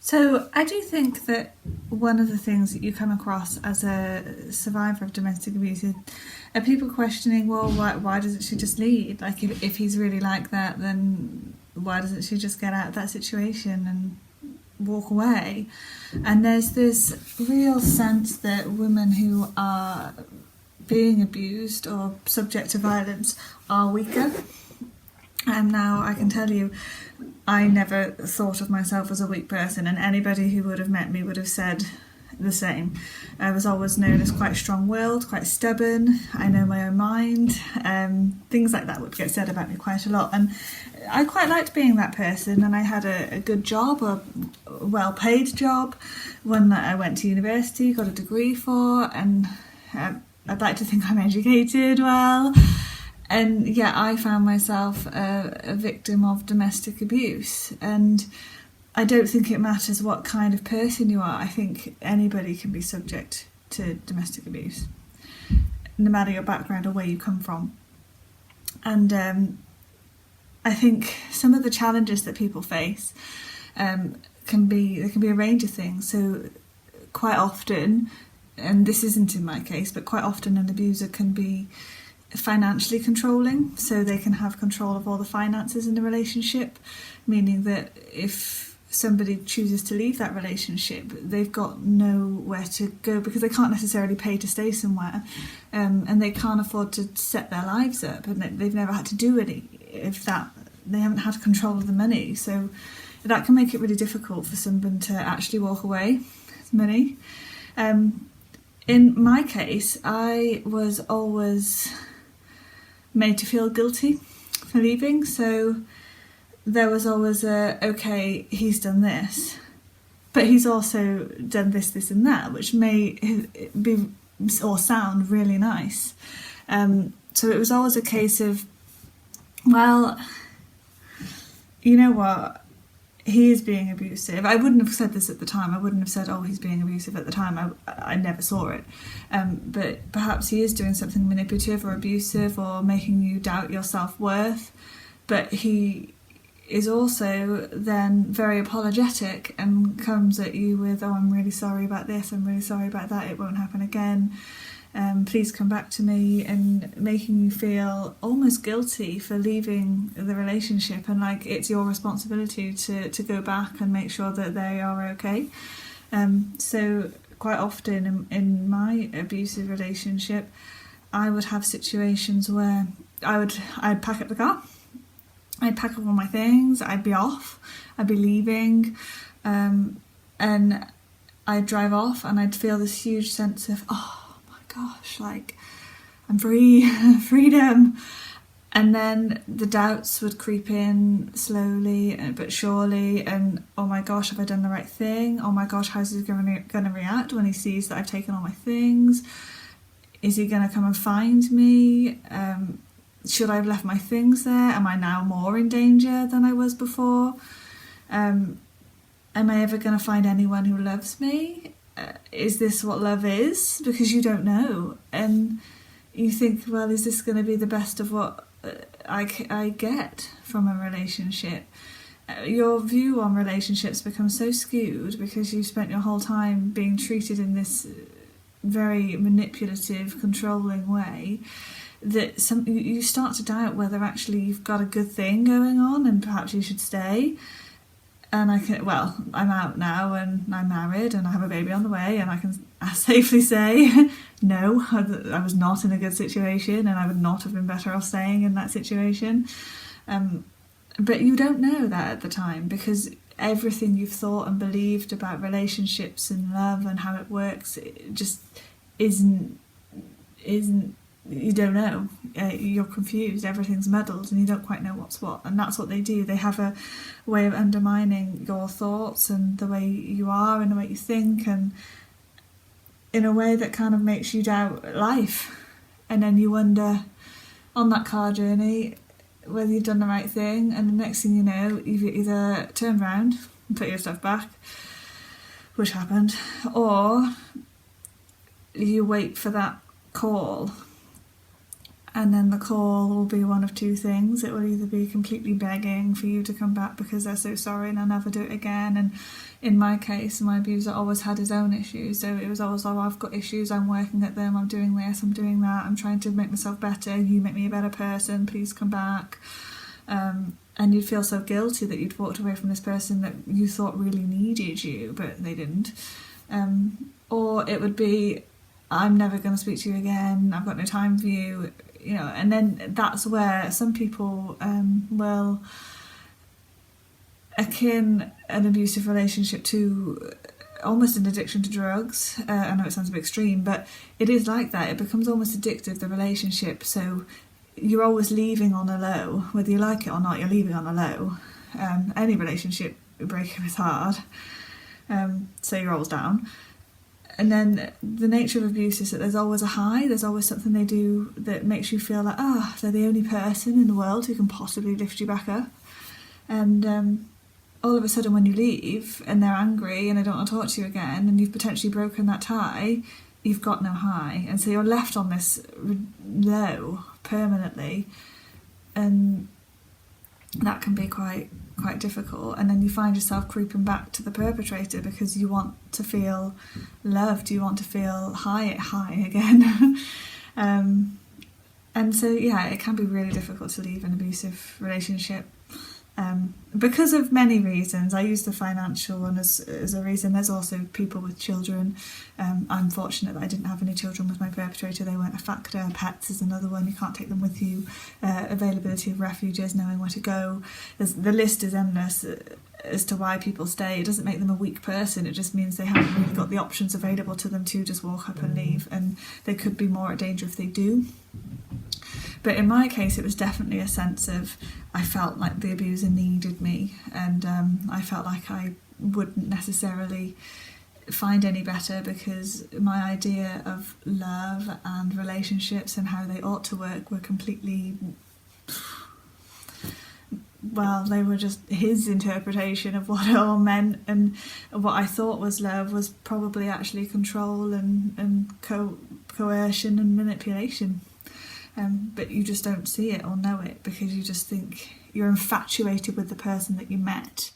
So I do think that one of the things that you come across as a survivor of domestic abuse are people questioning, well, why doesn't she just leave? Like, if he's really like that, then why doesn't she just get out of that situation and walk away? And there's this real sense that women who are being abused or subject to violence are weaker. And now I can tell you, I never thought of myself as a weak person, and anybody who would have met me would have said the same. I was always known as quite strong-willed, quite stubborn, I know my own mind, things like that would get said about me quite a lot. And I quite liked being that person, and I had a good job, a well-paid job, one that I went to university, got a degree for, and I'd like to think I'm educated well. And yet I found myself a victim of domestic abuse. And I don't think it matters what kind of person you are. I think anybody can be subject to domestic abuse, no matter your background or where you come from. And I think some of the challenges that people face can be a range of things. So quite often, and this isn't in my case, but quite often an abuser can be financially controlling, so they can have control of all the finances in the relationship, meaning that if somebody chooses to leave that relationship, they've got nowhere to go because they can't necessarily pay to stay somewhere, and they can't afford to set their lives up, and they've never had to do any if that. They haven't had control of the money, so that can make it really difficult for someone to actually walk away with money. In my case, I was always made to feel guilty for leaving, so there was always okay, he's done this, but he's also done this and that, which may be or sound really nice. So it was always a case of, well, you know what, he is being abusive. I wouldn't have said this at the time. I wouldn't have said, oh, he's being abusive at the time. I never saw it. But perhaps he is doing something manipulative or abusive or making you doubt your self-worth. But he is also then very apologetic and comes at you with, oh, I'm really sorry about this, I'm really sorry about that, it won't happen again. Please come back to me, and making you feel almost guilty for leaving the relationship, and like it's your responsibility to go back and make sure that they are okay. So quite often in my abusive relationship, I would have situations where I'd pack up the car, I'd pack up all my things, I'd be off, I'd be leaving, and I'd drive off, and I'd feel this huge sense of, oh gosh, like I'm free, freedom. And then the doubts would creep in slowly but surely, and oh my gosh, have I done the right thing? Oh my gosh, how's he going to react when he sees that I've taken all my things? Is he going to come and find me? Should I have left my things there? Am I now more in danger than I was before? Am I ever going to find anyone who loves me? Is this what love is? Because you don't know, and you think, well, is this going to be the best of what I get from a relationship? Your view on relationships becomes so skewed because you spent your whole time being treated in this very manipulative, controlling way, that you start to doubt whether actually you've got a good thing going on and perhaps you should stay. And I'm out now and I'm married and I have a baby on the way, and I can safely say, no, I was not in a good situation, and I would not have been better off staying in that situation. But you don't know that at the time, because everything you've thought and believed about relationships and love and how it works, it just isn't, you don't know. You're confused, everything's muddled, and you don't quite know what's what. And that's what they do. They have a way of undermining your thoughts and the way you are and the way you think, and in a way that kind of makes you doubt life. And then you wonder on that car journey whether you've done the right thing, and the next thing you know, you've either turned around and put your stuff back, which happened, or you wait for that call And then the call will be one of two things. It will either be completely begging for you to come back because they're so sorry and they'll never do it again. And in my case, my abuser always had his own issues. So it was always, oh, I've got issues, I'm working at them, I'm doing this, I'm doing that, I'm trying to make myself better, you make me a better person, please come back. And you'd feel so guilty that you'd walked away from this person that you thought really needed you, but they didn't. Or it would be, I'm never going to speak to you again, I've got no time for you, you know. And then that's where some people will akin an abusive relationship to almost an addiction to drugs. I know it sounds a bit extreme, but it is like that. It becomes almost addictive, the relationship. So you're always leaving on a low, whether you like it or not, you're leaving on a low. Any relationship breakup is hard, so you're always down. And then the nature of abuse is that there's always a high, there's always something they do that makes you feel like, they're the only person in the world who can possibly lift you back up. And all of a sudden when you leave and they're angry and they don't want to talk to you again and you've potentially broken that tie, you've got no high. And so you're left on this low permanently, and that can be quite difficult. And then you find yourself creeping back to the perpetrator because you want to feel loved, you want to feel high again. And so it can be really difficult to leave an abusive relationship, because of many reasons. I use the financial one as a reason. There's also people with children. I'm fortunate that I didn't have any children with my perpetrator. They weren't a factor. Pets is another one. You can't take them with you. Availability of refuges, knowing where to go. The list is endless as to why people stay. It doesn't make them a weak person. It just means they haven't really got the options available to them to just walk up and leave, and they could be more at danger if they do. But in my case, it was definitely a sense of, I felt like the abuser needed me, and I felt like I wouldn't necessarily find any better, because my idea of love and relationships and how they ought to work were completely, well, they were just his interpretation of what it all meant, and what I thought was love was probably actually control and coercion and manipulation. But you just don't see it or know it because you just think you're infatuated with the person that you met,